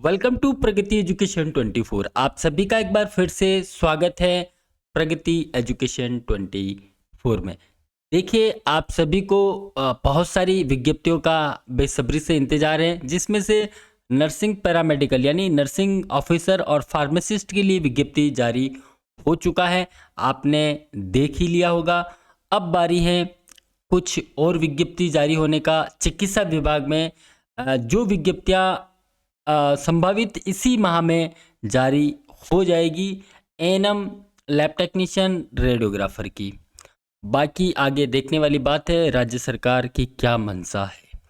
Welcome to Pragati education 24। आप सभी का एक बार फिर से स्वागत है प्रगति एजुकेशन 24 में। देखिए, आप सभी को बहुत सारी विज्ञप्तियों का बेसब्री से इंतजार है, जिसमें से नर्सिंग पैरामेडिकल यानी नर्सिंग ऑफिसर और फार्मासिस्ट के लिए विज्ञप्ति जारी हो चुका है। आपने देख ही लिया होगा। अब बारी है कुछ और विज्ञप्ति जारी होने का। चिकित्सा विभाग में जो विज्ञप्तियां संभावित इसी माह में जारी हो जाएगी, एएनएम, लैब टेक्नीशियन, रेडियोग्राफर की। बाकी आगे देखने वाली बात है राज्य सरकार की क्या मंशा है।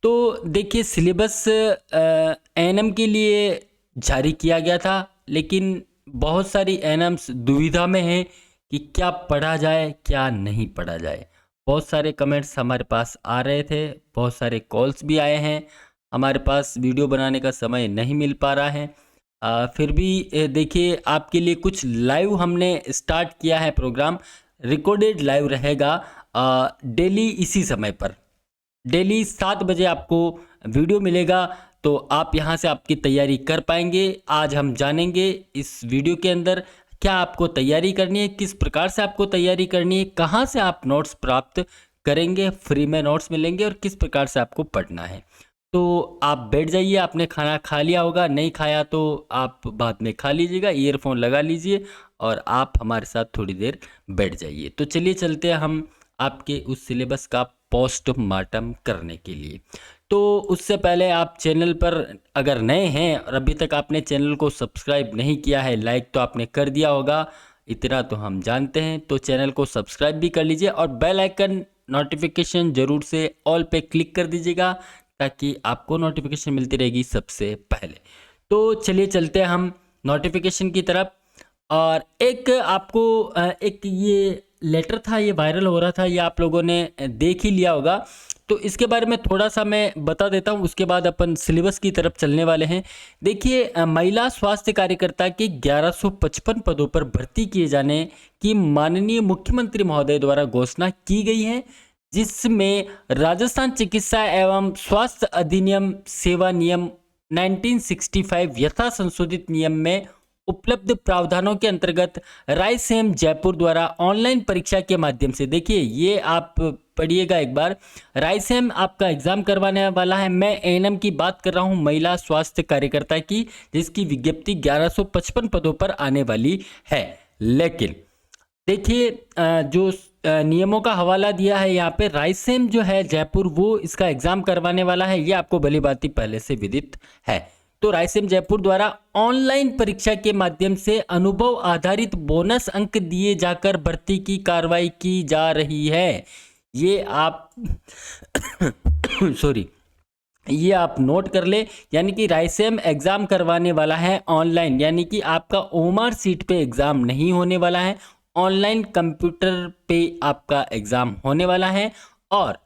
तो देखिए, सिलेबस एएनएम के लिए जारी किया गया था, लेकिन बहुत सारी एएनएम्स दुविधा में हैं कि क्या पढ़ा जाए क्या नहीं पढ़ा जाए। बहुत सारे कमेंट्स हमारे पास आ रहे थे, बहुत सारे कॉल्स भी आए हैं। हमारे पास वीडियो बनाने का समय नहीं मिल पा रहा है। फिर भी देखिए, आपके लिए कुछ लाइव हमने स्टार्ट किया है प्रोग्राम। रिकॉर्डेड लाइव रहेगा डेली इसी समय पर। डेली 7 बजे आपको वीडियो मिलेगा, तो आप यहां से आपकी तैयारी कर पाएंगे। आज हम जानेंगे इस वीडियो के अंदर क्या आपको तैयारी करनी है, किस प्रकार से आपको तैयारी करनी है, कहां से आप नोट्स प्राप्त करेंगे, फ्री में नोट्स मिलेंगे और किस प्रकार से आपको पढ़ना है। तो आप बैठ जाइए। आपने खाना खा लिया होगा, नहीं खाया तो आप बाद में खा लीजिएगा, ईयरफोन लगा लीजिए और आप हमारे साथ थोड़ी देर बैठ जाइए। तो चलिए चलते हैं हम आपके उस सिलेबस का पोस्टमार्टम करने के लिए। तो उससे पहले आप चैनल पर अगर नए हैं और अभी तक आपने चैनल को सब्सक्राइब नहीं किया है, लाइक तो आपने कर दिया होगा, इतना तो हम जानते हैं। तो चैनल को सब्सक्राइब भी कर लीजिए और बेल आइकन नोटिफिकेशन ज़रूर से ऑल पे क्लिक कर दीजिएगा, ताकि आपको नोटिफिकेशन मिलती रहेगी सबसे पहले। तो चलिए चलते हैं हम नोटिफिकेशन की तरफ। और एक आपको एक ये लेटर था, ये वायरल हो रहा था, ये आप लोगों ने देख ही लिया होगा। तो इसके बारे में थोड़ा सा मैं बता देता हूँ, उसके बाद अपन सिलेबस की तरफ चलने वाले हैं। देखिए, महिला स्वास्थ्य कार्यकर्ता के 1155 पदों पर भर्ती किए जाने की माननीय मुख्यमंत्री महोदय द्वारा घोषणा की गई है, जिसमें राजस्थान चिकित्सा एवं स्वास्थ्य अधिनियम सेवा नियम 1965 यथा संशोधित नियम में उपलब्ध प्रावधानों के अंतर्गत रायसेन जयपुर द्वारा ऑनलाइन परीक्षा के माध्यम से, देखिए ये आप पढ़िएगा एक बार, रायसेन आपका एग्जाम करवाने वाला है। मैं एएनएम की बात कर रहा हूं, महिला स्वास्थ्य कार्यकर्ता की, जिसकी विज्ञप्ति 1155 पदों पर आने वाली है। लेकिन देखिए, जो नियमों का हवाला दिया है यहाँ पे, रायसेन जो है जयपुर, वो इसका एग्जाम करवाने वाला है, ये आपको भली भांति पहले से विदित है। तो रायसेन जयपुर द्वारा ऑनलाइन परीक्षा के माध्यम से अनुभव आधारित बोनस अंक दिए जाकर भर्ती की कार्रवाई की जा रही है। ये आप सॉरी, ये आप नोट कर ले। यानी कि रायसेन एग्जाम करवाने वाला है ऑनलाइन, यानी कि आपका ओएमआर सीट पे एग्जाम नहीं होने वाला है, ऑनलाइन कंप्यूटर पे आपका एग्जाम होने वाला है। और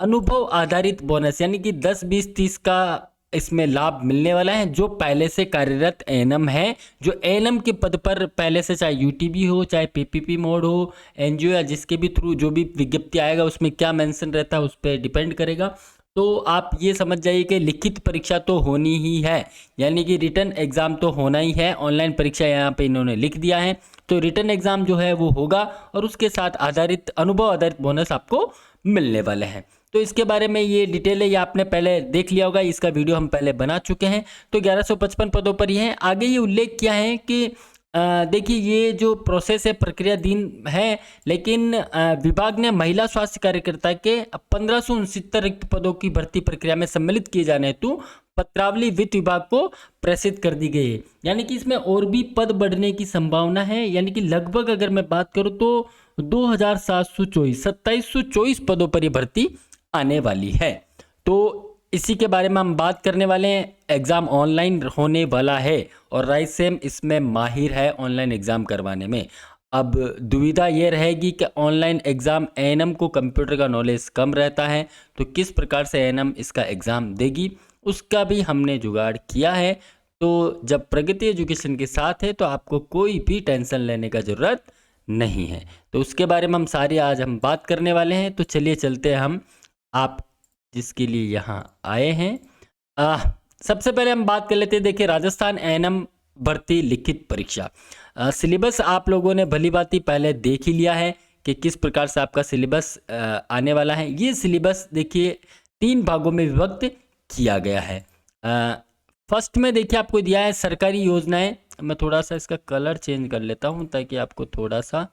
अनुभव आधारित बोनस यानी कि 10, 20, 30 का इसमें लाभ मिलने वाला है। जो पहले से कार्यरत एएनएम है, जो एएनएम के पद पर पहले से, चाहे यूटीबी हो, चाहे पीपीपी मोड हो, एनजीओ या जिसके भी थ्रू जो भी विज्ञप्ति आएगा उसमें क्या मेंशन रहता है उस पर डिपेंड करेगा। तो आप ये समझ जाइए कि लिखित परीक्षा तो होनी ही है, यानी कि रिटर्न एग्जाम तो होना ही है। ऑनलाइन परीक्षा यहाँ पे इन्होंने लिख दिया है, तो रिटर्न एग्जाम जो है वो होगा और उसके साथ आधारित अनुभव आधारित बोनस आपको मिलने वाले हैं। तो इसके बारे में ये डिटेल है, ये आपने पहले देख लिया होगा, इसका वीडियो हम पहले बना चुके हैं। तो 1155 पदों पर ही है। आगे ये उल्लेख किया है कि देखिए, ये जो प्रोसेस है, प्रक्रिया दिन है, लेकिन विभाग ने महिला स्वास्थ्य कार्यकर्ता के 1569 रिक्त पदों की भर्ती प्रक्रिया में सम्मिलित किए जाने हेतु पत्रावली वित्त विभाग को प्रेषित कर दी गई है। यानी कि इसमें और भी पद बढ़ने की संभावना है। यानी कि लगभग अगर मैं बात करूं तो 2724 2724 पदों पर यह भर्ती आने वाली है। तो इसी के बारे में हम बात करने वाले हैं। एग्जाम ऑनलाइन होने वाला है और रायसेन इसमें माहिर है ऑनलाइन एग्जाम करवाने में। अब दुविधा ये रहेगी कि ऑनलाइन एग्जाम, एएनएम को कंप्यूटर का नॉलेज कम रहता है, तो किस प्रकार से एएनएम इसका एग्जाम देगी, उसका भी हमने जुगाड़ किया है। तो जब प्रगति एजुकेशन के साथ है तो आपको कोई भी टेंशन लेने का ज़रूरत नहीं है। तो उसके बारे में हम सारी आज हम बात करने वाले हैं। तो चलिए चलते हैं हम, आप जिसके लिए यहाँ आए हैं। सबसे पहले हम बात कर लेते हैं, देखिए राजस्थान एएनएम भर्ती लिखित परीक्षा। सिलेबस आप लोगों ने भली भांति पहले देख ही लिया है कि किस प्रकार से आपका सिलेबस आने वाला है। ये सिलेबस देखिए 3 भागों में विभक्त किया गया है। फर्स्ट में देखिए आपको दिया है सरकारी योजनाएं। मैं थोड़ा सा इसका कलर चेंज कर लेता हूं ताकि आपको थोड़ा सा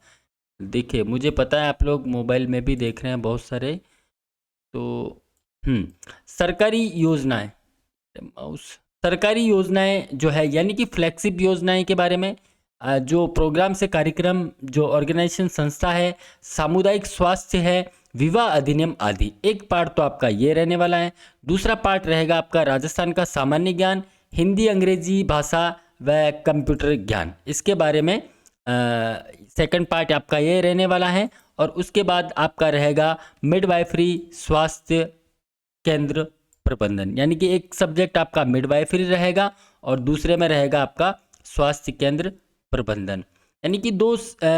दिखे। मुझे पता है आप लोग मोबाइल में भी देख रहे हैं बहुत सारे, तो सरकारी योजनाएं, माउस, सरकारी योजनाएं जो है यानी कि फ्लैगशिप योजनाएं के बारे में, जो प्रोग्राम से कार्यक्रम, जो ऑर्गेनाइजेशन संस्था है, सामुदायिक स्वास्थ्य है, विवाह अधिनियम आदि। एक पार्ट तो आपका ये रहने वाला है। दूसरा पार्ट रहेगा आपका राजस्थान का सामान्य ज्ञान, हिंदी अंग्रेजी भाषा व कंप्यूटर ज्ञान, इसके बारे में सेकंड पार्ट आपका ये रहने वाला है। और उसके बाद आपका रहेगा मिडवाइफरी स्वास्थ्य केंद्र प्रबंधन, यानी कि एक सब्जेक्ट आपका मिडवाइफरी रहेगा और दूसरे में रहेगा आपका स्वास्थ्य केंद्र प्रबंधन। यानी कि 2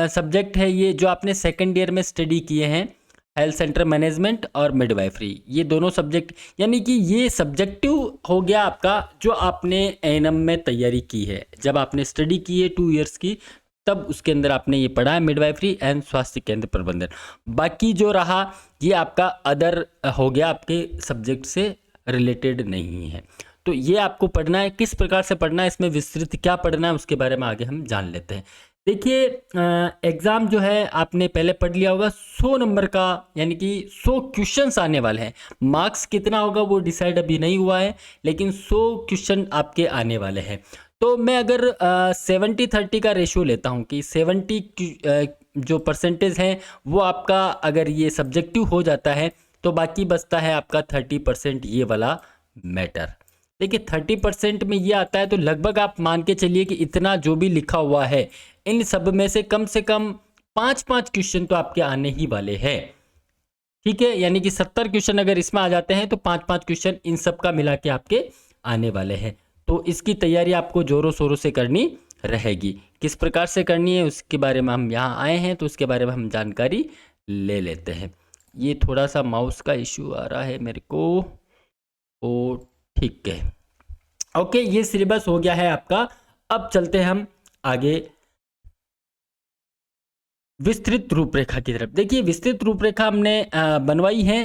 सब्जेक्ट है ये जो आपने सेकेंड ईयर में स्टडी किए हैं, हेल्थ सेंटर मैनेजमेंट और मिडवाइफरी। ये दोनों सब्जेक्ट, यानी कि ये सब्जेक्टिव हो गया आपका जो आपने एएनएम में तैयारी की है, जब आपने स्टडी की है 2 इयर्स की, तब उसके अंदर आपने ये पढ़ा है मिडवाइफरी एंड स्वास्थ्य केंद्र प्रबंधन। बाकी जो रहा ये आपका अदर हो गया, आपके सब्जेक्ट से रिलेटेड नहीं है। तो ये आपको पढ़ना है, किस प्रकार से पढ़ना है, इसमें विस्तृत क्या पढ़ना है, उसके बारे में आगे हम जान लेते हैं। देखिए एग्ज़ाम जो है आपने पहले पढ़ लिया होगा, 100 नंबर का, यानी कि 100 क्वेश्चंस आने वाले हैं। मार्क्स कितना होगा वो डिसाइड अभी नहीं हुआ है, लेकिन 100 क्वेश्चन आपके आने वाले हैं। तो मैं अगर 70-30 का रेशियो लेता हूँ कि 70 जो परसेंटेज हैं वो आपका अगर ये सब्जेक्टिव हो जाता है तो बाकी बचता है आपका 30% ये वाला मैटर। देखिए 30% में ये आता है तो लगभग आप मान के चलिए कि इतना जो भी लिखा हुआ है इन सब में से कम 5-5 क्वेश्चन तो आपके आने ही वाले हैं। ठीक है, यानी कि 70 क्वेश्चन अगर इसमें आ जाते हैं तो 5-5 क्वेश्चन इन सब का मिला के आपके आने वाले हैं। तो इसकी तैयारी आपको जोरों शोरों से करनी रहेगी। किस प्रकार से करनी है उसके बारे में हम यहाँ आए हैं तो उसके बारे में हम जानकारी ले लेते हैं। ये थोड़ा सा माउस का इश्यू आ रहा है मेरे को, ओ ठीक है, ओके, ये सिलेबस हो गया है आपका। अब चलते हैं हम आगे विस्तृत रूपरेखा की तरफ। देखिए विस्तृत रूपरेखा हमने बनवाई है।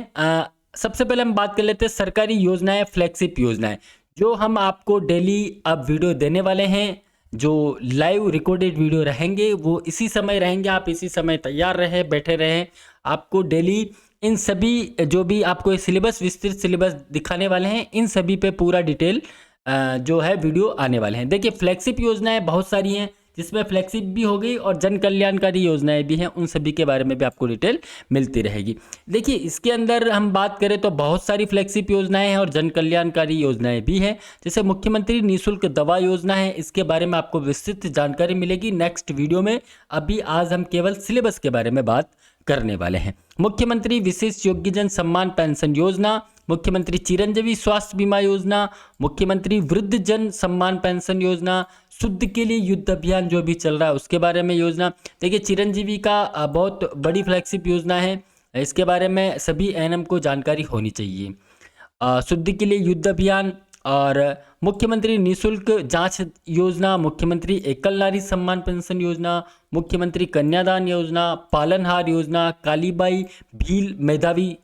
सबसे पहले हम बात कर लेते हैं सरकारी योजनाएं, फ्लैगशिप योजनाएं, जो हम आपको डेली अब वीडियो देने वाले हैं। जो लाइव रिकॉर्डेड वीडियो रहेंगे वो इसी समय रहेंगे, आप इसी समय तैयार रहे, बैठे रहें। आपको डेली इन सभी जो भी आपको सिलेबस, विस्तृत सिलेबस दिखाने वाले हैं, इन सभी पे पूरा डिटेल जो है वीडियो आने वाले हैं। देखिए फ्लैगशिप योजनाएं बहुत सारी हैं, जिसमें फ्लैगशिप भी हो गई और जन कल्याणकारी योजनाएं भी हैं, उन सभी के बारे में भी आपको डिटेल मिलती रहेगी। देखिए इसके अंदर हम बात करें तो बहुत सारी फ्लैगशिप योजनाएं हैं और जन कल्याणकारी योजनाएं भी हैं। जैसे मुख्यमंत्री निःशुल्क दवा योजना है, इसके बारे में आपको विस्तृत जानकारी मिलेगी नेक्स्ट वीडियो में। अभी आज हम केवल सिलेबस के बारे में बात करने वाले हैं। मुख्यमंत्री विशेष योग्यजन सम्मान पेंशन योजना, मुख्यमंत्री चिरंजीवी स्वास्थ्य बीमा योजना, मुख्यमंत्री वृद्ध जन सम्मान पेंशन योजना, शुद्ध के लिए युद्ध अभियान जो भी चल रहा है उसके बारे में योजना। देखिए चिरंजीवी का बहुत बड़ी फ्लैगशिप योजना है, इसके बारे में सभी एएनएम को जानकारी होनी चाहिए। शुद्ध के लिए युद्ध अभियान और मुख्यमंत्री निःशुल्क जांच योजना, मुख्यमंत्री एकल नारी सम्मान पेंशन योजना, मुख्यमंत्री कन्यादान योजना, पालनहार योजना, कालीबाई भील मेधावी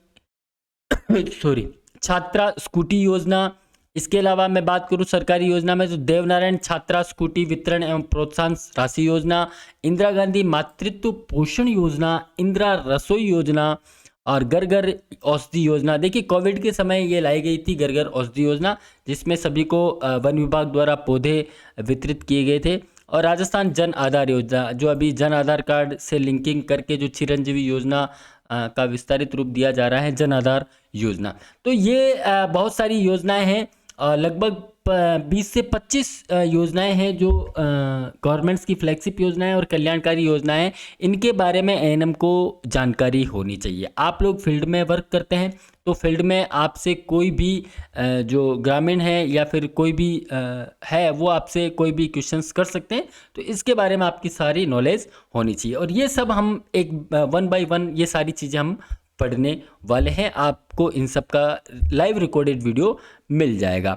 सॉरी छात्रा स्कूटी योजना। इसके अलावा मैं बात करूं सरकारी योजना में तो देवनारायण छात्रा स्कूटी वितरण एवं प्रोत्साहन राशि योजना, इंदिरा गांधी मातृत्व पोषण योजना, इंदिरा रसोई योजना और घर घर औषधि योजना। देखिए कोविड के समय ये लाई गई थी घर घर औषधि योजना, जिसमें सभी को वन विभाग द्वारा पौधे वितरित किए गए थे। और राजस्थान जन आधार योजना, जो अभी जन आधार कार्ड से लिंकिंग करके जो चिरंजीवी योजना का विस्तारित रूप दिया जा रहा है, जन आधार योजना। तो ये बहुत सारी योजनाएं हैं, लगभग 20 से 25 योजनाएं हैं जो गवर्नमेंट्स की फ्लैगशिप योजनाएं और कल्याणकारी योजनाएं, इनके बारे में एएनएम को जानकारी होनी चाहिए। आप लोग फील्ड में वर्क करते हैं तो फील्ड में आपसे कोई भी जो ग्रामीण है या फिर कोई भी है वो आपसे कोई भी क्वेश्चंस कर सकते हैं, तो इसके बारे में आपकी सारी नॉलेज होनी चाहिए। और ये सब हम एक 1 बाय 1 ये सारी चीज़ें हम पढ़ने वाले हैं, आपको इन सब का लाइव रिकॉर्डेड वीडियो मिल जाएगा।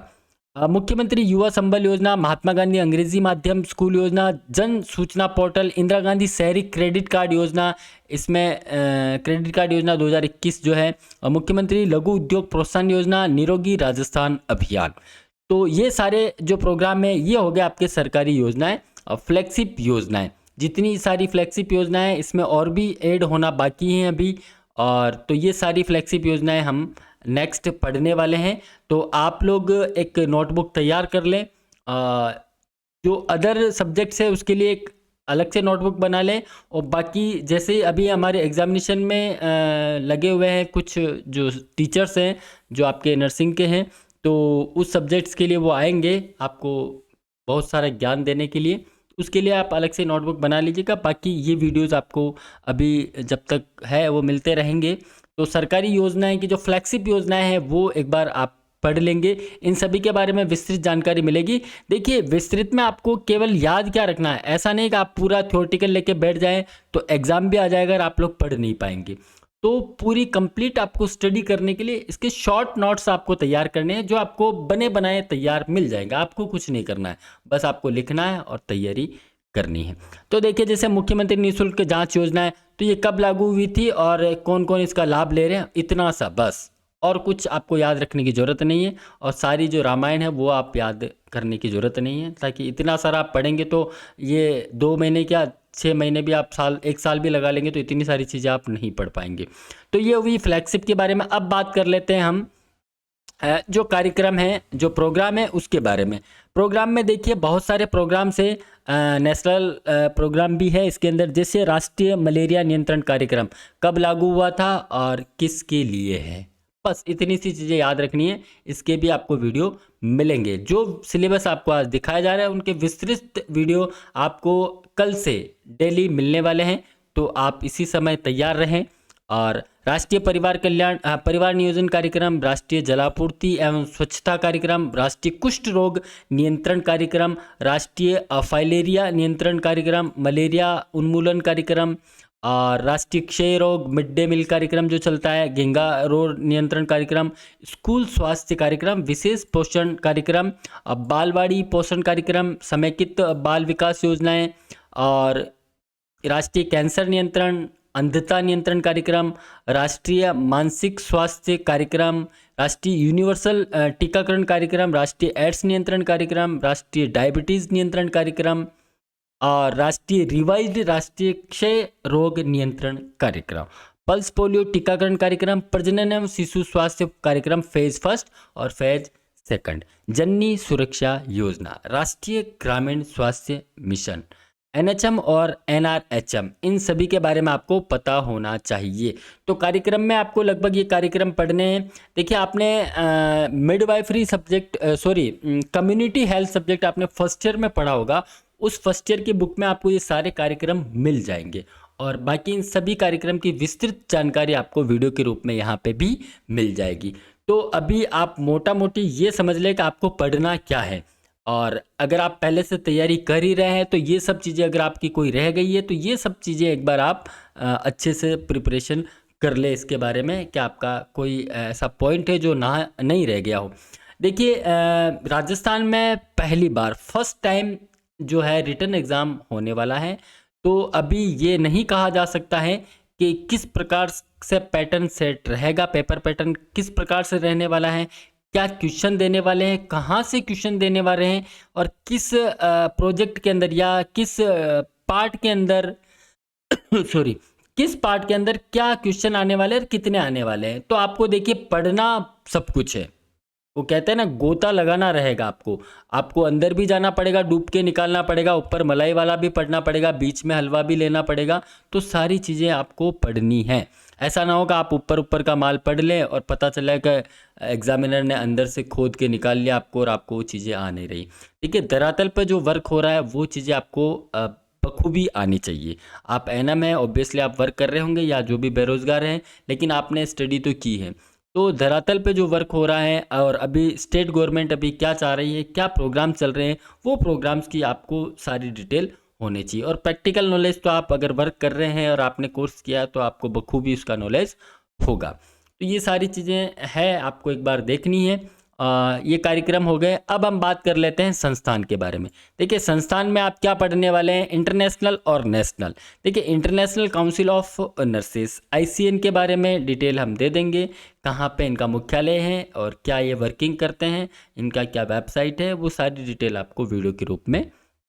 मुख्यमंत्री युवा संबल योजना, महात्मा गांधी अंग्रेजी माध्यम स्कूल योजना, जन सूचना पोर्टल, इंदिरा गांधी शहरी क्रेडिट कार्ड योजना, इसमें क्रेडिट कार्ड योजना 2021 जो है, और मुख्यमंत्री लघु उद्योग प्रोत्साहन योजना, निरोगी राजस्थान अभियान। तो ये सारे जो प्रोग्राम है ये हो गए आपके सरकारी योजनाएं और फ्लैगशिप योजनाएं। जितनी सारी फ्लैगशिप योजनाएं इसमें और भी ऐड होना बाकी हैं अभी, और तो ये सारी फ्लैगशिप योजनाएं हम नेक्स्ट पढ़ने वाले हैं। तो आप लोग एक नोटबुक तैयार कर लें, जो अदर सब्जेक्ट्स है उसके लिए एक अलग से नोटबुक बना लें, और बाकी जैसे अभी हमारे एग्जामिनेशन में लगे हुए हैं कुछ जो टीचर्स हैं जो आपके नर्सिंग के हैं, तो उस सब्जेक्ट्स के लिए वो आएंगे आपको बहुत सारा ज्ञान देने के लिए। उसके लिए आप अलग से नोटबुक बना लीजिएगा। बाकी ये वीडियोस आपको अभी जब तक है वो मिलते रहेंगे। तो सरकारी योजनाएं की जो फ्लैगशिप योजनाएं हैं वो एक बार आप पढ़ लेंगे, इन सभी के बारे में विस्तृत जानकारी मिलेगी। देखिए विस्तृत में आपको केवल याद क्या रखना है, ऐसा नहीं कि आप पूरा थ्योरेटिकल लेके बैठ जाएं तो एग्जाम भी आ जाएगा और आप लोग पढ़ नहीं पाएंगे। तो पूरी कंप्लीट आपको स्टडी करने के लिए इसके शॉर्ट नोट्स आपको तैयार करने हैं, जो आपको बने बनाए तैयार मिल जाएगा। आपको कुछ नहीं करना है, बस आपको लिखना है और तैयारी करनी है। तो देखिए जैसे मुख्यमंत्री निःशुल्क जांच योजना है, तो ये कब लागू हुई थी और कौन कौन इसका लाभ ले रहे हैं, इतना सा बस, और कुछ आपको याद रखने की ज़रूरत नहीं है। और सारी जो रामायण है वो आप याद करने की ज़रूरत नहीं है, ताकि इतना सारा आप पढ़ेंगे तो ये 2 महीने क्या 6 महीने भी आप एक साल भी लगा लेंगे तो इतनी सारी चीज़ें आप नहीं पढ़ पाएंगे। तो ये हुई फ्लैगशिप के बारे में। अब बात कर लेते हैं हम जो कार्यक्रम है, जो प्रोग्राम है उसके बारे में। प्रोग्राम में देखिए बहुत सारे प्रोग्राम से नेशनल प्रोग्राम भी है इसके अंदर, जैसे राष्ट्रीय मलेरिया नियंत्रण कार्यक्रम कब लागू हुआ था और किसके लिए है, बस इतनी सी चीज़ें याद रखनी है। इसके भी आपको वीडियो मिलेंगे, जो सिलेबस आपको आज दिखाया जा रहा है उनके विस्तृत वीडियो आपको कल से डेली मिलने वाले हैं। तो आप इसी समय तैयार रहें। और राष्ट्रीय परिवार नियोजन कार्यक्रम, राष्ट्रीय जलापूर्ति एवं स्वच्छता कार्यक्रम, राष्ट्रीय कुष्ठ रोग नियंत्रण कार्यक्रम, राष्ट्रीय फाइलेरिया नियंत्रण कार्यक्रम, मलेरिया उन्मूलन कार्यक्रम, और राष्ट्रीय क्षय रोग मिड डे मील कार्यक्रम जो चलता है, घेंघा रोग नियंत्रण कार्यक्रम, स्कूल स्वास्थ्य कार्यक्रम, विशेष पोषण कार्यक्रम, बालवाड़ी पोषण कार्यक्रम, समेकित बाल विकास योजनाएं, और राष्ट्रीय कैंसर नियंत्रण, अंधता नियंत्रण कार्यक्रम, राष्ट्रीय मानसिक स्वास्थ्य कार्यक्रम, राष्ट्रीय यूनिवर्सल टीकाकरण कार्यक्रम, राष्ट्रीय एड्स नियंत्रण कार्यक्रम, राष्ट्रीय डायबिटीज़ नियंत्रण कार्यक्रम, और राष्ट्रीय रिवाइज्ड राष्ट्रीय क्षय रोग नियंत्रण कार्यक्रम, पल्स पोलियो टीकाकरण कार्यक्रम, प्रजनन एवं शिशु स्वास्थ्य कार्यक्रम फेज 1 और फेज 2, जननी सुरक्षा योजना, राष्ट्रीय ग्रामीण स्वास्थ्य मिशन, NHM और NRHM, इन सभी के बारे में आपको पता होना चाहिए। तो कार्यक्रम में आपको लगभग ये कार्यक्रम पढ़ने हैं। देखिए आपने midwifery subject community health subject आपने फर्स्ट ईयर में पढ़ा होगा, उस फर्स्ट ईयर की बुक में आपको ये सारे कार्यक्रम मिल जाएंगे, और बाकी इन सभी कार्यक्रम की विस्तृत जानकारी आपको वीडियो के रूप में यहाँ पे भी मिल जाएगी। तो अभी आप मोटा मोटी ये समझ लें कि आपको पढ़ना क्या है, और अगर आप पहले से तैयारी कर ही रहे हैं तो ये सब चीज़ें अगर आपकी कोई रह गई है तो ये सब चीज़ें एक बार आप अच्छे से प्रिपरेशन कर ले इसके बारे में, कि आपका कोई ऐसा पॉइंट है जो नहीं रह गया हो। देखिए राजस्थान में पहली बार फर्स्ट टाइम जो है रिटन एग्ज़ाम होने वाला है, तो अभी ये नहीं कहा जा सकता है कि किस प्रकार से पैटर्न सेट रहेगा, पेपर पैटर्न किस प्रकार से रहने वाला है, क्या क्वेश्चन देने वाले हैं, कहाँ से क्वेश्चन देने वाले हैं, और किस प्रोजेक्ट के अंदर या किस पार्ट के अंदर किस पार्ट के अंदर क्या क्वेश्चन आने वाले हैं और कितने आने वाले हैं। तो आपको देखिए पढ़ना सब कुछ है, वो कहते हैं ना गोता लगाना रहेगा आपको अंदर भी जाना पड़ेगा, डूब के निकालना पड़ेगा, ऊपर मलाई वाला भी पढ़ना पड़ेगा, बीच में हलवा भी लेना पड़ेगा। तो सारी चीज़ें आपको पढ़नी है। ऐसा ना होगा आप ऊपर का माल पढ़ लें और पता चला कि एग्जामिनर ने अंदर से खोद के निकाल लिया आपको और आपको वो चीज़ें आ नहीं रही। ठीक है, धरातल पर जो वर्क हो रहा है वो चीज़ें आपको बखूबी आनी चाहिए। आप एनएम है, ऑब्वियसली आप वर्क कर रहे होंगे या जो भी बेरोजगार हैं, लेकिन आपने स्टडी तो की है। तो धरातल पे जो वर्क हो रहा है और अभी स्टेट गवर्नमेंट अभी क्या चाह रही है, क्या प्रोग्राम चल रहे हैं, वो प्रोग्राम्स की आपको सारी डिटेल होनी चाहिए। और प्रैक्टिकल नॉलेज तो आप अगर वर्क कर रहे हैं और आपने कोर्स किया तो आपको बखूबी उसका नॉलेज होगा। तो ये सारी चीज़ें हैं, आपको एक बार देखनी है। ये कार्यक्रम हो गए। अब हम बात कर लेते हैं संस्थान के बारे में। देखिए संस्थान में आप क्या पढ़ने वाले हैं, इंटरनेशनल और नेशनल। देखिए international council of nurses ICN के बारे में डिटेल हम दे देंगे, कहाँ पे इनका मुख्यालय है और क्या ये वर्किंग करते हैं, इनका क्या वेबसाइट है, वो सारी डिटेल आपको वीडियो के रूप में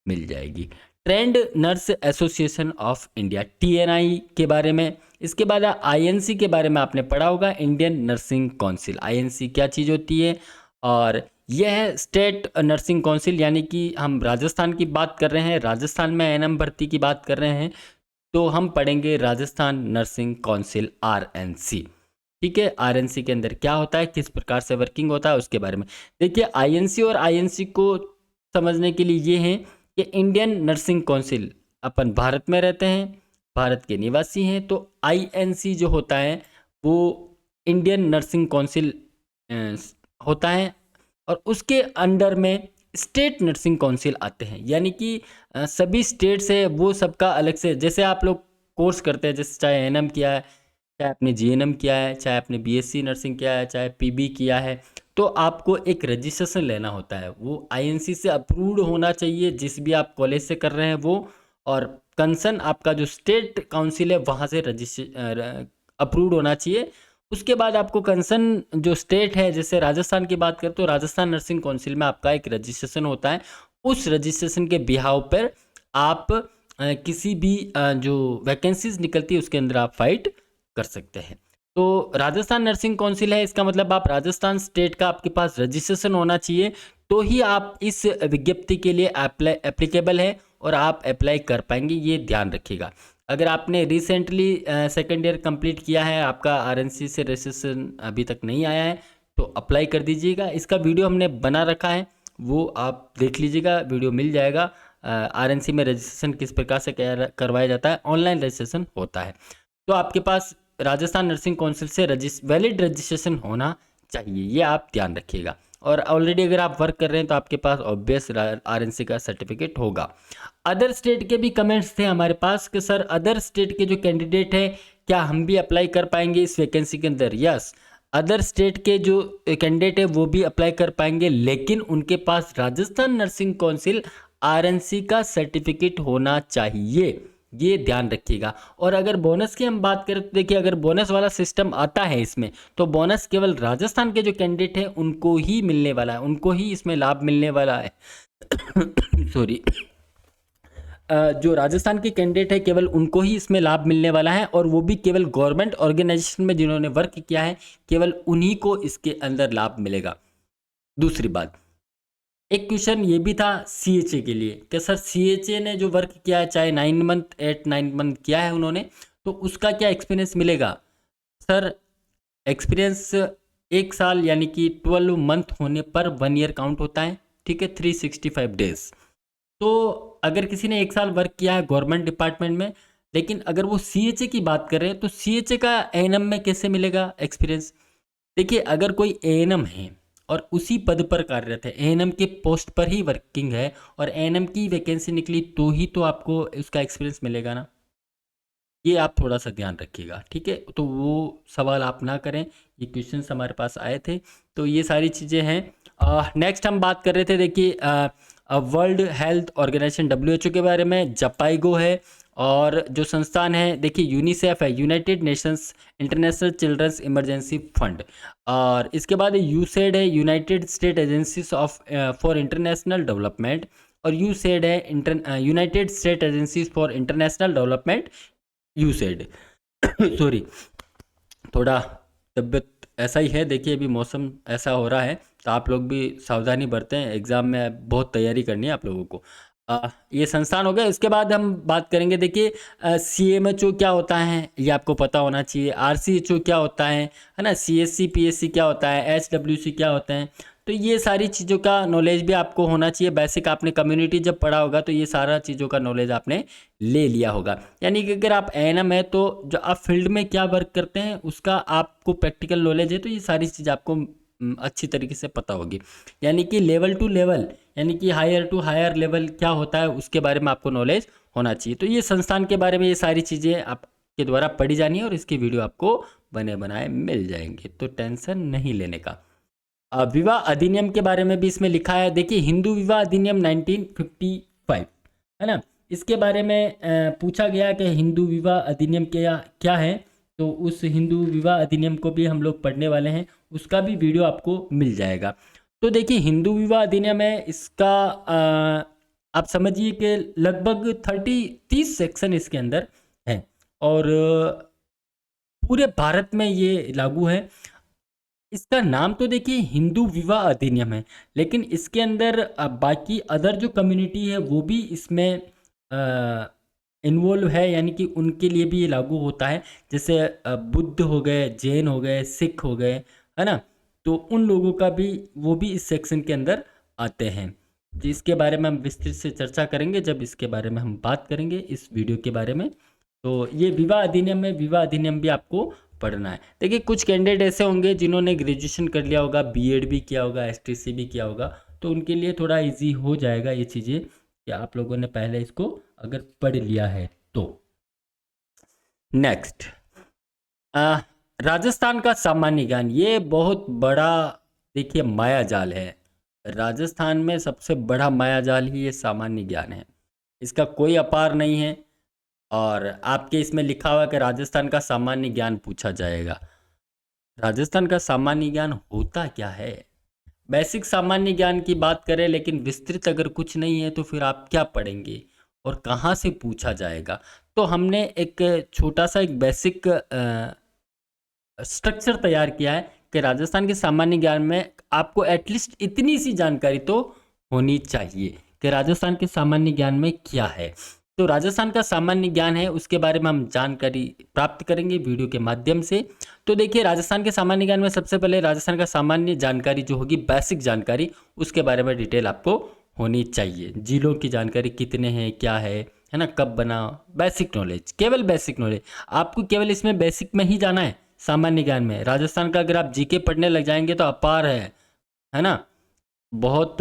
मिल जाएगी। Trend nurse association of India TNI के बारे में। इसके बाद INC के बारे में आपने पढ़ा होगा, इंडियन नर्सिंग काउंसिल। INC क्या चीज़ होती है, और यह है स्टेट नर्सिंग काउंसिल, यानी कि हम राजस्थान की बात कर रहे हैं, राजस्थान में ANM भर्ती की बात कर रहे हैं, तो हम पढ़ेंगे राजस्थान नर्सिंग काउंसिल RNC। ठीक है, RNC के अंदर क्या होता है, किस प्रकार से वर्किंग होता है, उसके बारे में। देखिए INC और INC को समझने के लिए ये है कि इंडियन नर्सिंग काउंसिल, अपन भारत में रहते हैं, भारत के निवासी हैं, तो INC जो होता है वो इंडियन नर्सिंग काउंसिल होता है, और उसके अंडर में स्टेट नर्सिंग काउंसिल आते हैं, यानी कि सभी स्टेट से वो सबका अलग से, जैसे आप लोग कोर्स करते हैं, जैसे चाहे ANM किया है, चाहे आपने GNM किया है, चाहे आपने BSc नर्सिंग किया है, चाहे PB किया है, तो आपको एक रजिस्ट्रेशन लेना होता है। वो INC से अप्रूव्ड होना चाहिए, जिस भी आप कॉलेज से कर रहे हैं वो, और कंसर्न आपका जो स्टेट काउंसिल है वहाँ से अप्रूव्ड होना चाहिए। उसके बाद आपको कंसर्न जो स्टेट है, जैसे राजस्थान की बात करें तो राजस्थान नर्सिंग काउंसिल में आपका एक रजिस्ट्रेशन होता है। उस रजिस्ट्रेशन के बिहाव पर आप किसी भी जो वैकेंसीज निकलती है उसके अंदर आप फाइट कर सकते हैं। तो राजस्थान नर्सिंग काउंसिल है, इसका मतलब आप राजस्थान स्टेट का आपके पास रजिस्ट्रेशन होना चाहिए, तो ही आप इस विज्ञप्ति के लिए एप्लीकेबल है और आप अप्लाई कर पाएंगे, ये ध्यान रखिएगा। अगर आपने रिसेंटली सेकेंड ईयर कंप्लीट किया है, आपका RNC से रजिस्ट्रेशन अभी तक नहीं आया है, तो अप्लाई कर दीजिएगा। इसका वीडियो हमने बना रखा है, वो आप देख लीजिएगा, वीडियो मिल जाएगा। RNC में रजिस्ट्रेशन किस प्रकार से करवाया जाता है, ऑनलाइन रजिस्ट्रेशन होता है। तो आपके पास राजस्थान नर्सिंग काउंसिल से वैलिड रजिस्ट्रेशन होना चाहिए, ये आप ध्यान रखिएगा। और ऑलरेडी अगर आप वर्क कर रहे हैं तो आपके पास ऑब्वियस RNC का सर्टिफिकेट होगा। अदर स्टेट के भी कमेंट्स थे हमारे पास कि सर अदर स्टेट के जो कैंडिडेट हैं क्या हम भी अप्लाई कर पाएंगे इस वैकेंसी के अंदर। यस, अदर स्टेट के जो कैंडिडेट है वो भी अप्लाई कर पाएंगे, लेकिन उनके पास राजस्थान नर्सिंग काउंसिल RNC का सर्टिफिकेट होना चाहिए, ये ध्यान रखिएगा। और अगर बोनस की हम बात करें तो देखिए, अगर बोनस वाला सिस्टम आता है इसमें, तो बोनस केवल राजस्थान के जो कैंडिडेट हैं उनको ही मिलने वाला है, उनको ही इसमें लाभ मिलने वाला है। सॉरी, जो राजस्थान के कैंडिडेट है केवल उनको ही इसमें लाभ मिलने वाला है, और वो भी केवल गवर्नमेंट ऑर्गेनाइजेशन में जिन्होंने वर्क किया है, केवल उन्हीं को इसके अंदर लाभ मिलेगा। दूसरी बात, एक क्वेश्चन ये भी था CHA के लिए कि सर CHA ने जो वर्क किया है, चाहे 9 मंथ 8-9 मंथ किया है उन्होंने, तो उसका क्या एक्सपीरियंस मिलेगा। सर एक्सपीरियंस 1 साल यानी कि 12 मंथ होने पर 1 ईयर काउंट होता है। ठीक है, 365 डेज। तो अगर किसी ने 1 साल वर्क किया है गवर्नमेंट डिपार्टमेंट में, लेकिन अगर वो CHA की बात कर रहे हैं तो CHA का ANM में कैसे मिलेगा एक्सपीरियंस। देखिए, अगर कोई ANM है और उसी पद पर कार्यरत है, ANM के पोस्ट पर ही वर्किंग है, और ANM की वैकेंसी निकली तो ही तो आपको उसका एक्सपीरियंस मिलेगा ना, ये आप थोड़ा सा ध्यान रखिएगा। ठीक है, तो वो सवाल आप ना करें, ये क्वेश्चंस हमारे पास आए थे, तो ये सारी चीज़ें हैं। नेक्स्ट हम बात कर रहे थे, देखिए वर्ल्ड हेल्थ ऑर्गेनाइजेशन WHO के बारे में, जपाइगो है, और जो संस्थान है देखिए यूनिसेफ है, United Nations International Children's Emergency Fund, और इसके बाद USAID है, United State agencies of for international development, और USAID है, United State agencies for international development, USAID। Sorry, थोड़ा तबीयत ऐसा ही है, देखिए अभी मौसम ऐसा हो रहा है, तो आप लोग भी सावधानी बरतें, एग्ज़ाम में बहुत तैयारी करनी है आप लोगों को। ये संस्थान हो गया। इसके बाद हम बात करेंगे, देखिए CMHO क्या होता है ये आपको पता होना चाहिए, RCHO क्या होता है ना, CSC PSC क्या होता है, HWC क्या होता है, तो ये सारी चीज़ों का नॉलेज भी आपको होना चाहिए। बेसिक आपने कम्युनिटी जब पढ़ा होगा तो ये सारा चीज़ों का नॉलेज आपने ले लिया होगा। यानी कि अगर आप ANM है तो जो आप फील्ड में क्या वर्क करते हैं उसका आपको प्रैक्टिकल नॉलेज है, तो ये सारी चीज़ आपको अच्छी तरीके से पता होगी। यानी कि लेवल टू लेवल, यानी कि हायर टू हायर लेवल क्या होता है उसके बारे में आपको नॉलेज होना चाहिए। तो ये संस्थान के बारे में ये सारी चीज़ें आपके द्वारा पढ़ी जानी है, और इसकी वीडियो आपको बने बनाए मिल जाएंगे, तो टेंशन नहीं लेने का। विवाह अधिनियम के बारे में भी इसमें लिखा है। देखिए हिंदू विवाह अधिनियम 1955 है ना, इसके बारे में पूछा गया कि हिंदू विवाह अधिनियम क्या क्या है, तो उस हिंदू विवाह अधिनियम को भी हम लोग पढ़ने वाले हैं, उसका भी वीडियो आपको मिल जाएगा। तो देखिए हिंदू विवाह अधिनियम है, इसका आप समझिए कि लगभग 30 सेक्शन इसके अंदर हैं और पूरे भारत में ये लागू है। इसका नाम तो देखिए हिंदू विवाह अधिनियम है, लेकिन इसके अंदर बाकी अदर जो कम्युनिटी है वो भी इसमें इन्वॉल्व है, यानी कि उनके लिए भी ये लागू होता है। जैसे बुद्ध हो गए, जैन हो गए, सिख हो गए, है ना, तो उन लोगों का भी वो भी इस सेक्शन के अंदर आते हैं। जिसके बारे में हम विस्तृत से चर्चा करेंगे जब इसके बारे में हम बात करेंगे इस वीडियो के बारे में। तो ये विवाह अधिनियम में, विवाह अधिनियम भी आपको पढ़ना है। देखिए कुछ कैंडिडेट ऐसे होंगे जिन्होंने ग्रेजुएशन कर लिया होगा, बीएड भी किया होगा, एसटीसी भी किया होगा, तो उनके लिए थोड़ा इजी हो जाएगा ये चीज़ें कि आप लोगों ने पहले इसको अगर पढ़ लिया है तो। नेक्स्ट, राजस्थान का सामान्य ज्ञान, ये बहुत बड़ा देखिए माया जाल है। राजस्थान में सबसे बड़ा माया जाल ही ये सामान्य ज्ञान है, इसका कोई अपार नहीं है। और आपके इसमें लिखा हुआ कि राजस्थान का सामान्य ज्ञान पूछा जाएगा। राजस्थान का सामान्य ज्ञान होता क्या है? बेसिक सामान्य ज्ञान की बात करें, लेकिन विस्तृत अगर कुछ नहीं है तो फिर आप क्या पढ़ेंगे और कहाँ से पूछा जाएगा? तो हमने एक छोटा सा एक बेसिक स्ट्रक्चर तैयार किया है कि राजस्थान के सामान्य ज्ञान में आपको एटलीस्ट इतनी सी जानकारी तो होनी चाहिए कि राजस्थान के सामान्य ज्ञान में क्या है। तो राजस्थान का सामान्य ज्ञान है, उसके बारे में हम जानकारी प्राप्त करेंगे वीडियो के माध्यम से। तो देखिए राजस्थान के सामान्य ज्ञान में सबसे पहले राजस्थान का सामान्य जानकारी जो होगी, बेसिक जानकारी, उसके बारे में डिटेल आपको होनी चाहिए। जिलों की जानकारी कितने हैं, क्या है ना, कब बना, बेसिक नॉलेज, केवल बेसिक नॉलेज। आपको केवल इसमें बेसिक में ही जाना है सामान्य ज्ञान में। राजस्थान का अगर आप जीके पढ़ने लग जाएंगे तो अपार है ना, बहुत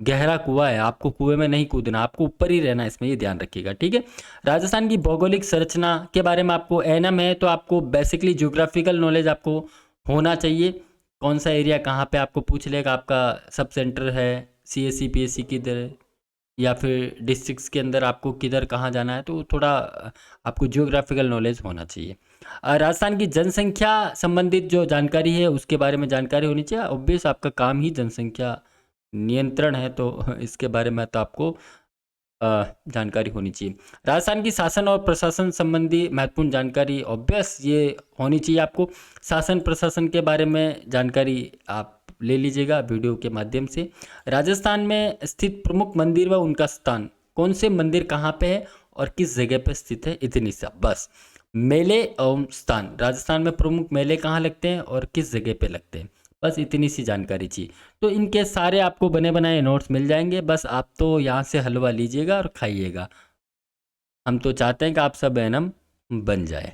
गहरा कुआं है, आपको कुएं में नहीं कूदना, आपको ऊपर ही रहना, इसमें ये ध्यान रखिएगा, ठीक है। राजस्थान की भौगोलिक संरचना के बारे में आपको एनएम है तो आपको बेसिकली ज्योग्राफिकल नॉलेज आपको होना चाहिए। कौन सा एरिया कहाँ पे आपको पूछ लेगा, आपका सब सेंटर है, सीएससी पीएससी किधर, या फिर डिस्ट्रिक्ट्स के अंदर आपको किधर कहाँ जाना है, तो थोड़ा आपको जियोग्राफिकल नॉलेज होना चाहिए। राजस्थान की जनसंख्या संबंधित जो जानकारी है उसके बारे में जानकारी होनी चाहिए। ऑब्वियस आपका काम ही जनसंख्या नियंत्रण है, तो इसके बारे में तो आपको जानकारी होनी चाहिए। राजस्थान की शासन और प्रशासन संबंधी महत्वपूर्ण जानकारी, ऑब्वियस ये होनी चाहिए आपको। शासन प्रशासन के बारे में जानकारी आप ले लीजिएगा वीडियो के माध्यम से। राजस्थान में स्थित प्रमुख मंदिर व उनका स्थान, कौन से मंदिर कहाँ पे है और किस जगह पे स्थित है, इतनी सा बस। मेले एवं स्थान, राजस्थान में प्रमुख मेले कहाँ लगते हैं और किस जगह पे लगते हैं, बस इतनी सी जानकारी चाहिए। तो इनके सारे आपको बने बनाए नोट्स मिल जाएंगे, बस आप तो यहाँ से हलवा लीजिएगा और खाइएगा। हम तो चाहते हैं कि आप सब एनम बन जाए।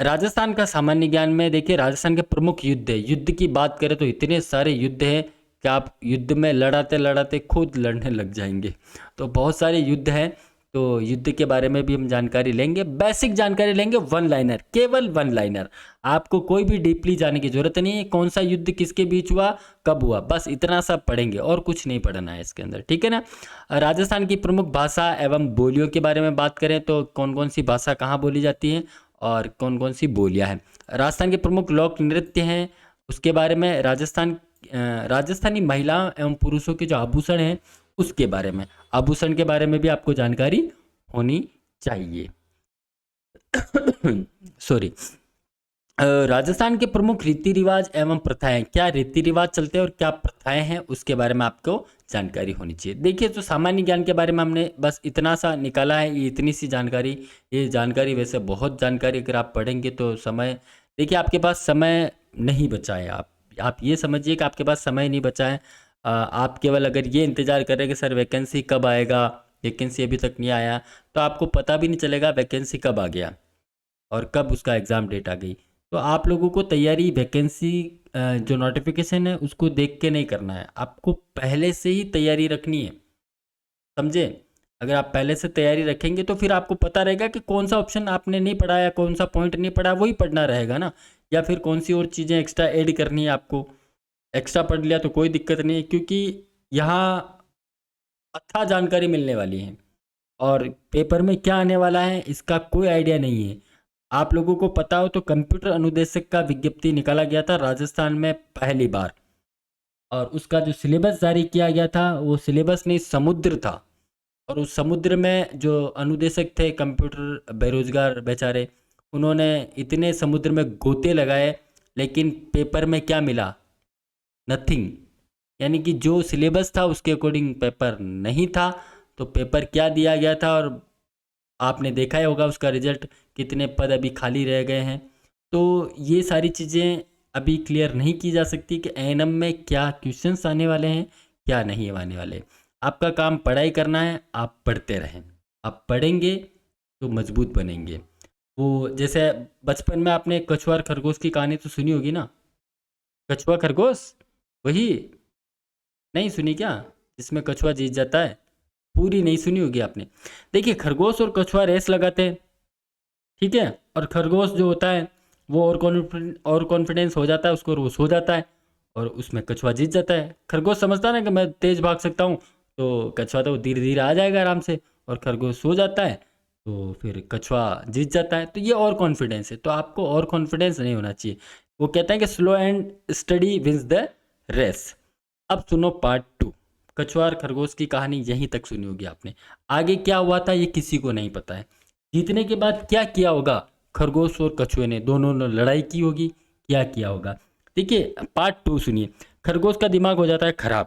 राजस्थान का सामान्य ज्ञान में देखिए राजस्थान के प्रमुख युद्ध है। युद्ध की बात करें तो इतने सारे युद्ध हैं कि आप युद्ध में लड़ाते लड़ाते खुद लड़ने लग जाएंगे, तो बहुत सारे युद्ध हैं। तो युद्ध के बारे में भी हम जानकारी लेंगे, बेसिक जानकारी लेंगे, वन लाइनर, केवल वन लाइनर, आपको कोई भी डीपली जाने की जरूरत नहीं है। कौन सा युद्ध किसके बीच हुआ, कब हुआ, बस इतना सा पढ़ेंगे और कुछ नहीं पढ़ना है इसके अंदर, ठीक है ना। राजस्थान की प्रमुख भाषा एवं बोलियों के बारे में बात करें तो कौन कौन सी भाषा कहाँ बोली जाती है और कौन कौन सी बोलियाँ हैं। राजस्थान के प्रमुख लोक नृत्य हैं, उसके बारे में। राजस्थानी महिलाओं एवं पुरुषों के जो आभूषण हैं उसके बारे में, आभूषण के बारे में भी आपको जानकारी होनी चाहिए। सॉरी। राजस्थान के प्रमुख रीति रिवाज एवं प्रथाएं, क्या रीति रिवाज चलते हैं और क्या प्रथाएं हैं, उसके बारे में आपको जानकारी होनी चाहिए। देखिए तो सामान्य ज्ञान के बारे में हमने बस इतना सा निकाला है, ये इतनी सी जानकारी। ये जानकारी वैसे बहुत जानकारी, अगर आप पढ़ेंगे तो समय, देखिए आपके पास समय नहीं बचा है। आप ये समझिए कि आपके पास समय नहीं बचा है। आप केवल अगर ये इंतज़ार करें कि सर वैकेंसी कब आएगा, वैकेंसी अभी तक नहीं आया, तो आपको पता भी नहीं चलेगा वैकेंसी कब आ गया और कब उसका एग्ज़ाम डेट आ गई। तो आप लोगों को तैयारी वैकेंसी जो नोटिफिकेशन है उसको देख के नहीं करना है, आपको पहले से ही तैयारी रखनी है, समझे। अगर आप पहले से तैयारी रखेंगे तो फिर आपको पता रहेगा कि कौन सा ऑप्शन आपने नहीं पढ़ा या कौन सा पॉइंट नहीं पढ़ा, वही पढ़ना रहेगा ना, या फिर कौन सी और चीज़ें एक्स्ट्रा ऐड करनी है आपको। एक्स्ट्रा पढ़ लिया तो कोई दिक्कत नहीं है, क्योंकि यहाँ अथाह जानकारी मिलने वाली है और पेपर में क्या आने वाला है इसका कोई आइडिया नहीं है। आप लोगों को पता हो तो कंप्यूटर अनुदेशक का विज्ञप्ति निकाला गया था राजस्थान में पहली बार, और उसका जो सिलेबस जारी किया गया था वो सिलेबस नहीं समुद्र था। और उस समुद्र में जो अनुदेशक थे कंप्यूटर बेरोजगार बेचारे, उन्होंने इतने समुद्र में गोते लगाए, लेकिन पेपर में क्या मिला? नथिंग। यानी कि जो सिलेबस था उसके अकॉर्डिंग पेपर नहीं था। तो पेपर क्या दिया गया था, और आपने देखा ही होगा उसका रिजल्ट, कितने पद अभी खाली रह गए हैं। तो ये सारी चीज़ें अभी क्लियर नहीं की जा सकती कि एएनएम में क्या क्वेश्चंस आने वाले हैं, क्या नहीं आने वाले। आपका काम पढ़ाई करना है, आप पढ़ते रहें। आप पढ़ेंगे तो मजबूत बनेंगे। वो जैसे बचपन में आपने कछुआ और खरगोश की कहानी तो सुनी होगी ना, कछुआ खरगोश, वही नहीं सुनी क्या, जिसमें कछुआ जीत जाता है? पूरी नहीं सुनी होगी आपने। देखिए, खरगोश और कछुआ रेस लगाते हैं, ठीक है, और खरगोश जो होता है वो और कॉन्फिडेंस हो जाता है उसको, और वो सो जाता है, और उसमें कछुआ जीत जाता है। खरगोश समझता है ना कि मैं तेज भाग सकता हूँ, तो कछुआ तो धीरे धीरे आ जाएगा आराम से, और खरगोश सो जाता है, तो फिर कछुआ जीत जाता है। तो ये और कॉन्फिडेंस है, तो आपको और कॉन्फिडेंस नहीं होना चाहिए। वो कहते हैं कि slow and steady wins the race. अब सुनो पार्ट 2। कछुआ और खरगोश की कहानी यहीं तक सुनी होगी आपने। आगे क्या हुआ था ये किसी को नहीं पता है। जीतने के बाद क्या किया होगा? खरगोश और कछुए ने, दोनों ने लड़ाई की होगी, क्या किया होगा? देखिए पार्ट 2 सुनिए। खरगोश का दिमाग हो जाता है खराब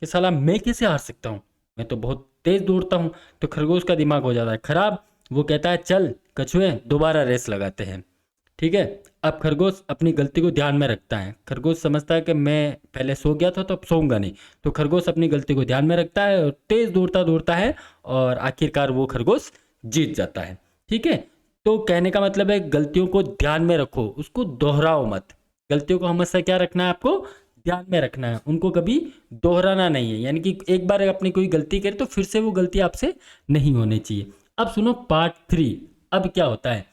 कि साला मैं कैसे हार सकता हूँ, मैं तो बहुत तेज दौड़ता हूँ। तो खरगोश का दिमाग हो जाता है खराब। वो कहता है चल कछुए दोबारा रेस लगाते हैं, ठीक है। अब खरगोश अपनी गलती को ध्यान में रखता है। खरगोश समझता है कि मैं पहले सो गया था तो अब सोऊंगा नहीं। तो खरगोश अपनी गलती को ध्यान में रखता है और तेज दौड़ता दौड़ता है, और आखिरकार वो खरगोश जीत जाता है, ठीक है। तो कहने का मतलब है गलतियों को ध्यान में रखो, उसको दोहराओ मत। गलतियों को हमेशा क्या रखना है, आपको ध्यान में रखना है, उनको कभी दोहराना नहीं है। यानी कि एक बार अपनी कोई गलती करे तो फिर से वो गलती आपसे नहीं होनी चाहिए। अब सुनो पार्ट 3। अब क्या होता है?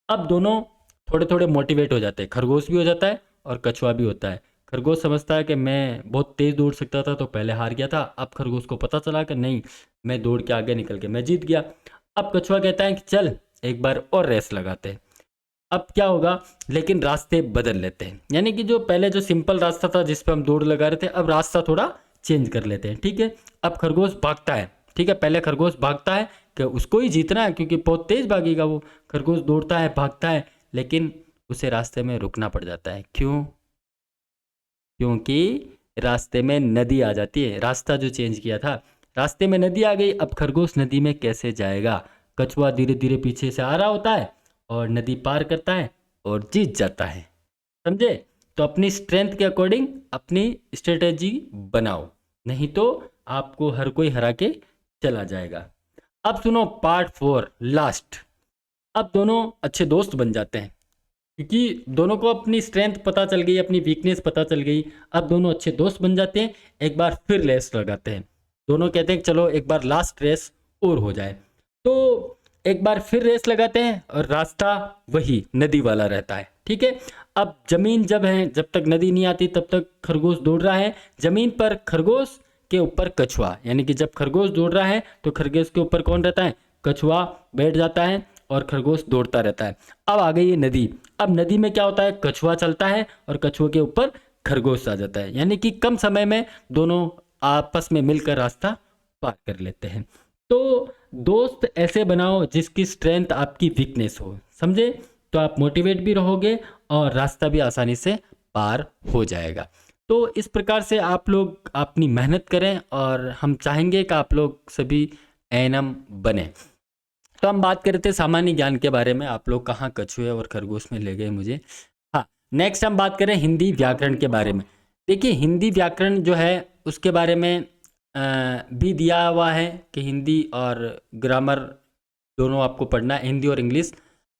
अब दोनों थोड़े थोड़े मोटिवेट हो जाते हैं। खरगोश भी हो जाता है और कछुआ भी होता है। खरगोश समझता है कि मैं बहुत तेज दौड़ सकता था तो पहले हार गया था, अब खरगोश को पता चला कि नहीं, मैं दौड़ के आगे निकल के मैं जीत गया। अब कछुआ कहता है कि चल एक बार और रेस लगाते हैं। अब क्या होगा, लेकिन रास्ते बदल लेते हैं। यानी कि जो पहले जो सिंपल रास्ता था जिस पे हम दौड़ लगा रहे थे, अब रास्ता थोड़ा चेंज कर लेते हैं, ठीक है। अब खरगोश भागता है, ठीक है। पहले खरगोश भागता है कि उसको ही जीतना है क्योंकि बहुत तेज भागेगा वो। खरगोश दौड़ता है, भागता है, लेकिन उसे रास्ते में रुकना पड़ जाता है। क्यों? क्योंकि रास्ते में नदी आ जाती है। रास्ता जो चेंज किया था, रास्ते में नदी आ गई। अब खरगोश नदी में कैसे जाएगा? कछुआ धीरे धीरे पीछे से आ रहा होता है और नदी पार करता है और जीत जाता है, समझे। तो अपनी स्ट्रेंथ के अकॉर्डिंग अपनी स्ट्रेटेजी बनाओ, नहीं तो आपको हर कोई हरा के चला जाएगा। अब सुनो पार्ट 4 लास्ट। अब दोनों अच्छे दोस्त बन जाते हैं, क्योंकि दोनों को अपनी स्ट्रेंथ पता चल गई, अपनी वीकनेस पता चल गई। अब दोनों अच्छे दोस्त बन जाते हैं। एक बार फिर रेस लगाते हैं। दोनों कहते हैं कि चलो एक बार लास्ट रेस और हो जाए। तो एक बार फिर रेस लगाते हैं और रास्ता वही नदी वाला रहता है, ठीक है। अब जमीन जब है, जब तक नदी नहीं आती तब तक खरगोश दौड़ रहा है जमीन पर, खरगोश के ऊपर कछुआ। यानी कि जब खरगोश दौड़ रहा है तो खरगोश के ऊपर कौन रहता है? कछुआ बैठ जाता है और खरगोश दौड़ता रहता है। अब आ गई ये नदी। अब नदी में क्या होता है? कछुआ चलता है और कछुए के ऊपर खरगोश आ जाता है। यानी कि कम समय में दोनों आपस में मिलकर रास्ता पार कर लेते हैं। तो दोस्त ऐसे बनाओ जिसकी स्ट्रेंथ आपकी वीकनेस हो, समझे। तो आप मोटिवेट भी रहोगे और रास्ता भी आसानी से पार हो जाएगा। तो इस प्रकार से आप लोग अपनी मेहनत करें और हम चाहेंगे कि आप लोग सभी एएनएम बने। तो हम बात करते हैं सामान्य ज्ञान के बारे में। आप लोग कहाँ कछुए और खरगोश में ले गए मुझे। हाँ, नेक्स्ट हम बात करें हिंदी व्याकरण के बारे में। देखिए हिंदी व्याकरण जो है उसके बारे में भी दिया हुआ है कि हिंदी और ग्रामर दोनों आपको पढ़ना है, हिंदी और इंग्लिश।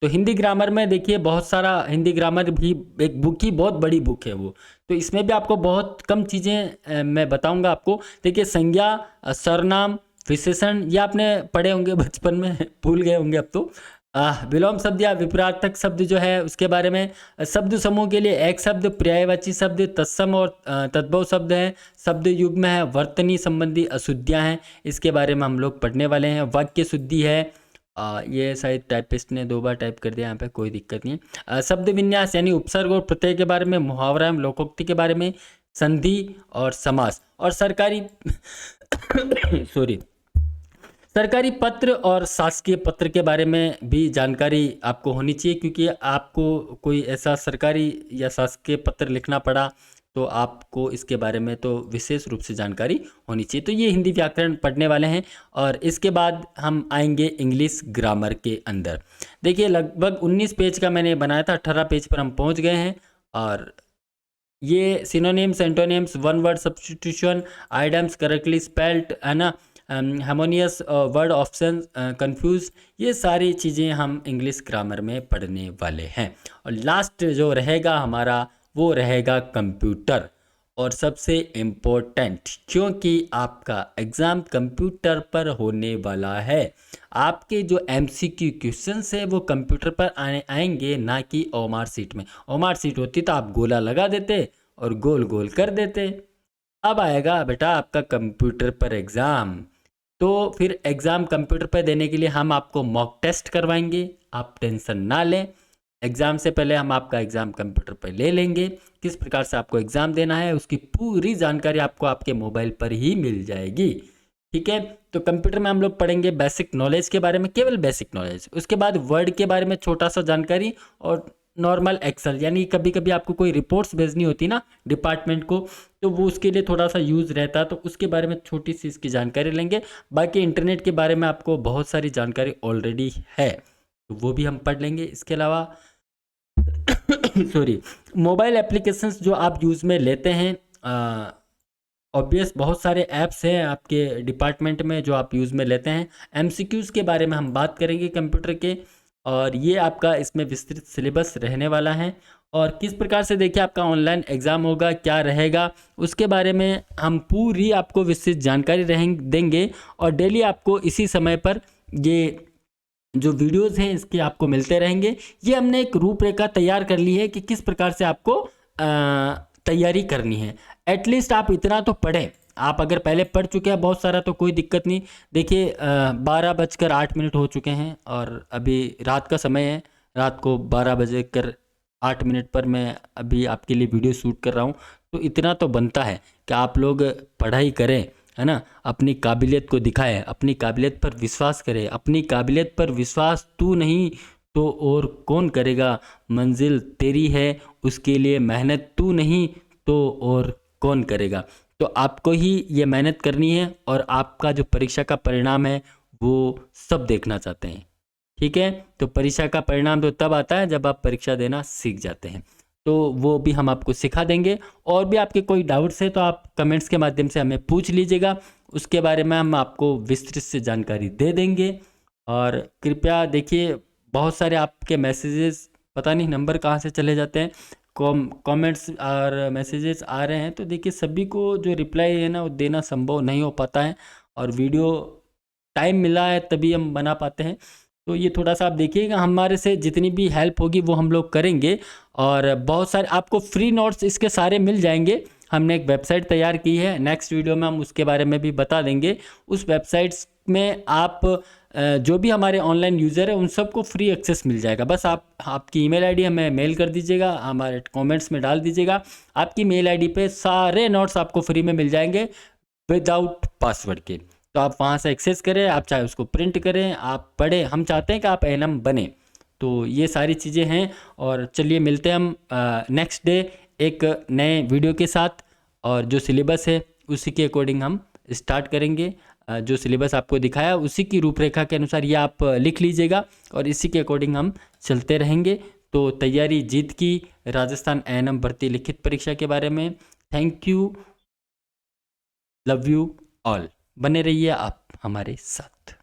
तो हिंदी ग्रामर में देखिए बहुत सारा, हिंदी ग्रामर भी एक बुक ही बहुत बड़ी बुक है वो। तो इसमें भी आपको बहुत कम चीज़ें मैं बताऊंगा आपको। देखिए संज्ञा, सर्वनाम, विशेषण, ये आपने पढ़े होंगे बचपन में, भूल गए होंगे अब तो। विलोम शब्द या विपरीतार्थक शब्द जो है उसके बारे में, शब्द समूह के लिए एक शब्द, पर्यायवाची शब्द, तत्सम और तद्भव शब्द है, शब्द युग्म है, वर्तनी संबंधी अशुद्धियाँ हैं, इसके बारे में हम लोग पढ़ने वाले हैं। वाक्य शुद्धि है, ये शायद टाइपिस्ट ने 2 बार टाइप कर दिया, यहाँ पे कोई दिक्कत नहीं है। शब्द विन्यास यानी उपसर्ग और प्रत्यय के बारे में, मुहावरा एवं लोकोक्ति के बारे में, संधि और समास, और सरकारी सॉरी सरकारी पत्र और शासकीय पत्र के बारे में भी जानकारी आपको होनी चाहिए, क्योंकि आपको कोई ऐसा सरकारी या शासकीय पत्र लिखना पड़ा तो आपको इसके बारे में तो विशेष रूप से जानकारी होनी चाहिए। तो ये हिंदी व्याकरण पढ़ने वाले हैं, और इसके बाद हम आएंगे इंग्लिश ग्रामर के अंदर। देखिए लगभग 19 पेज का मैंने बनाया था, 18 पेज पर हम पहुंच गए हैं। और ये synonyms, antonyms, one word substitution, idioms correctly spelled, है ना, हार्मोनियस वर्ड ऑप्शन, कंफ्यूज, ये सारी चीज़ें हम इंग्लिश ग्रामर में पढ़ने वाले हैं। और लास्ट जो रहेगा हमारा वो रहेगा कंप्यूटर, और सबसे इम्पोर्टेंट, क्योंकि आपका एग्ज़ाम कंप्यूटर पर होने वाला है। आपके जो MCQ क्वेश्चंस है वो कंप्यूटर पर आएंगे, ना कि ओमार सीट में। ओमार सीट होती तो आप गोला लगा देते और गोल गोल कर देते। अब आएगा बेटा आपका कंप्यूटर पर एग्ज़ाम, तो फिर एग्ज़ाम कंप्यूटर पर देने के लिए हम आपको मॉक टेस्ट करवाएंगे, आप टेंशन ना लें। एग्ज़ाम से पहले हम आपका एग्ज़ाम कंप्यूटर पर ले लेंगे, किस प्रकार से आपको एग्ज़ाम देना है उसकी पूरी जानकारी आपको आपके मोबाइल पर ही मिल जाएगी। ठीक है, तो कंप्यूटर में हम लोग पढ़ेंगे बेसिक नॉलेज के बारे में, केवल बेसिक नॉलेज। उसके बाद वर्ड के बारे में छोटा सा जानकारी, और नॉर्मल एक्सेल, यानी कभी कभी आपको कोई रिपोर्ट्स भेजनी होती ना डिपार्टमेंट को, तो वो उसके लिए थोड़ा सा यूज़ रहता है, तो उसके बारे में छोटी सी इसकी जानकारी लेंगे। बाकी इंटरनेट के बारे में आपको बहुत सारी जानकारी ऑलरेडी है, तो वो भी हम पढ़ लेंगे। इसके अलावा सॉरी, मोबाइल एप्लीकेशंस जो आप यूज़ में लेते हैं, ऑब्वियस बहुत सारे ऐप्स हैं आपके डिपार्टमेंट में जो आप यूज़ में लेते हैं। MCQs के बारे में हम बात करेंगे कंप्यूटर के, और ये आपका इसमें विस्तृत सिलेबस रहने वाला है। और किस प्रकार से देखिए आपका ऑनलाइन एग्ज़ाम होगा, क्या रहेगा, उसके बारे में हम पूरी आपको विस्तृत जानकारी देंगे। और डेली आपको इसी समय पर ये जो वीडियोज़ हैं इसके आपको मिलते रहेंगे। ये हमने एक रूपरेखा तैयार कर ली है कि किस प्रकार से आपको तैयारी करनी है। एटलीस्ट आप इतना तो पढ़ें, आप अगर पहले पढ़ चुके हैं बहुत सारा तो कोई दिक्कत नहीं। देखिए 12:08 हो चुके हैं और अभी रात का समय है, रात को 12:08 पर मैं अभी आपके लिए वीडियो शूट कर रहा हूँ। तो इतना तो बनता है कि आप लोग पढ़ाई करें, है ना, अपनी काबिलियत को दिखाएं, अपनी काबिलियत पर विश्वास करें। अपनी काबिलियत पर विश्वास तू नहीं तो और कौन करेगा, मंजिल तेरी है उसके लिए मेहनत तू नहीं तो और कौन करेगा। तो आपको ही ये मेहनत करनी है, और आपका जो परीक्षा का परिणाम है वो सब देखना चाहते हैं। ठीक है, तो परीक्षा का परिणाम तो तब आता है जब आप परीक्षा देना सीख जाते हैं, तो वो भी हम आपको सिखा देंगे। और भी आपके कोई डाउट्स है तो आप कमेंट्स के माध्यम से हमें पूछ लीजिएगा, उसके बारे में हम आपको विस्तृत से जानकारी दे देंगे। और कृपया देखिए बहुत सारे आपके मैसेजेस, पता नहीं नंबर कहाँ से चले जाते हैं, कमेंट्स और मैसेजेस आ रहे हैं, तो देखिए सभी को जो रिप्लाई है ना वो देना संभव नहीं हो पाता है, और वीडियो टाइम मिला है तभी हम बना पाते हैं। तो ये थोड़ा सा आप देखिएगा, हमारे से जितनी भी हेल्प होगी वो हम लोग करेंगे। और बहुत सारे आपको फ्री नोट्स इसके सारे मिल जाएंगे। हमने एक वेबसाइट तैयार की है, नेक्स्ट वीडियो में हम उसके बारे में भी बता देंगे। उस वेबसाइट्स में आप जो भी हमारे ऑनलाइन यूज़र है उन सबको फ्री एक्सेस मिल जाएगा। बस आप आपकी ईमेल आईडी हमें मेल कर दीजिएगा, हमारे कमेंट्स में डाल दीजिएगा। आपकी मेल आईडी पे सारे नोट्स आपको फ्री में मिल जाएंगे विदाउट पासवर्ड के। तो आप वहाँ से एक्सेस करें, आप चाहे उसको प्रिंट करें, आप पढ़ें। हम चाहते हैं कि आप एनएम बने। तो ये सारी चीज़ें हैं, और चलिए मिलते हैं हम नेक्स्ट डे एक नए वीडियो के साथ। और जो सिलेबस है उसी के अकॉर्डिंग हम स्टार्ट करेंगे। जो सिलेबस आपको दिखाया उसी की रूपरेखा के अनुसार ये आप लिख लीजिएगा, और इसी के अकॉर्डिंग हम चलते रहेंगे। तो तैयारी जीत की, राजस्थान एएनएम भर्ती लिखित परीक्षा के बारे में। Thank you, love you all. बने रहिए आप हमारे साथ।